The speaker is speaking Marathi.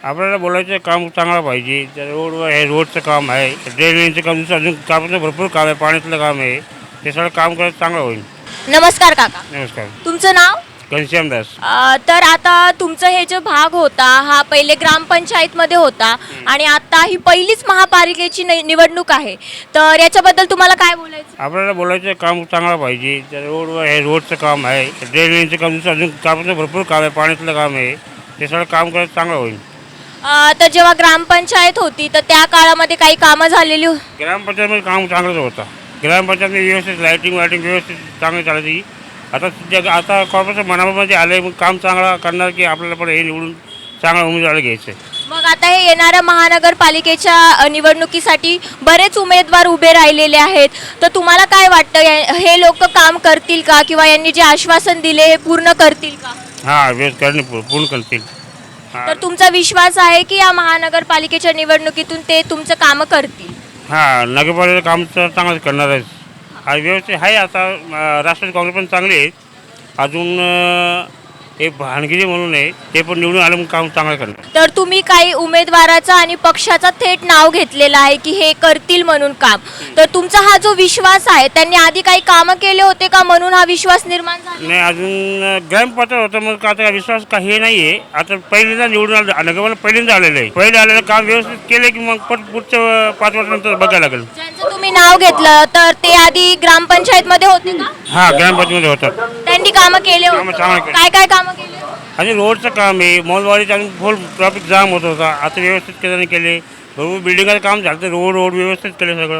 आपल्याला बोलायचं काम चांगलं पाहिजे. त्या रोडवर हे रोडचं काम आहे, ड्रेनेजचं काम, दुसरं अजून कामाचं भरपूर काम आहे, पाण्यातलं काम आहे. ते सगळं काम करायचं चांगलं होईल. नमस्कार काका, नमस्कार. तुमचं नाव? घनश्याम दास. तर आता तुमचं हे जो भाग होता हा पहिले ग्रामपंचायतमध्ये होता आणि आता ही पहिलीच महापालिकेची निवडणूक आहे, तर याच्याबद्दल तुम्हाला काय बोलायचं? आपल्याला बोलायचं काम चांगलं पाहिजे. त्या रोडवर हे रोडचं काम आहे, ड्रेनेजचं काम, दुसरं अजून कामाचं भरपूर काम आहे, पाण्यातलं काम आहे. ते सगळं काम करायचं चांगलं होईल. तर जेव्हा ग्रामपंचायत होती तर त्या काळामध्ये काही कामं झालेली ग्रामपंचायतमध्ये काम चांगलंच होतं. ग्रामपंचायतमध्ये व्यवस्थित लाईटिंग व्यवस्थित चांगली चालायची. आता कॉर्पोरेशन मनामध्ये आलं मग काम चांगलं करणार की आपल्याला पण हे निवडून चांगला उमेदवार घ्यायचं आहे. मग आता हे येणाऱ्या महानगरपालिकेच्या निवडणुकीसाठी बरेच उमेदवार उभे राहिलेले आहेत, तर तुम्हाला काय वाटतं हे लोक काम करतील का किंवा यांनी जे आश्वासन दिले हे पूर्ण करतील का? हां, व्यवस्थित करणे पूर्ण करतील. तर तुमचा विश्वास आहे की या महानगरपालिकेच्या निवडणुकीतून ते तुमचं कामं करतील? हां, नगरपालिकेचं काम तर चांगलंच करणार आहे. हा व्यवस्थित आहे. आता राष्ट्रवादी काँग्रेस पण चांगले आहेत. अजून एक भानगिरी म्हणून आहे, ते पण निवडून आलं मग काम चांगलं करणार. तर तुम्ही काही उमेदवाराचा आणि पक्षाचा थेट नाव घेतलेलं आहे की हे करतील म्हणून काम, तर तुमचा हा जो विश्वास आहे त्यांनी आधी काही कामं केले होते का म्हणून हा विश्वास निर्माण झाला? नाही, अजून ग्रामपंचायत होतं मग आता विश्वास का हे नाही आहे. आता पहिल्यांदा निवडून आलं, नगरपालिका पहिल्यांदा आलेलं आहे. पहिले आलेलं काम व्यवस्थित केलं की मग पुढच्या 5 वर्षानंतर बघायला लागेल. ज्यांचं तुम्ही नाव घेतलं तर ते आधी ग्रामपंचायतमध्ये होते का? हां, ग्रामपंचायतमध्ये होतात. त्यांनी कामं केले होते? कामं चांगली केली. काय काय कामं केले? आणि रोडचं काम आहे, मॉलवाडीचं अजून फुल ट्रॅफिक जाम होत होता. आता व्यवस्थित केल्याने केले. भरपूर बिल्डिंगाचं काम झालं, रोड व्यवस्थित केलं सगळं.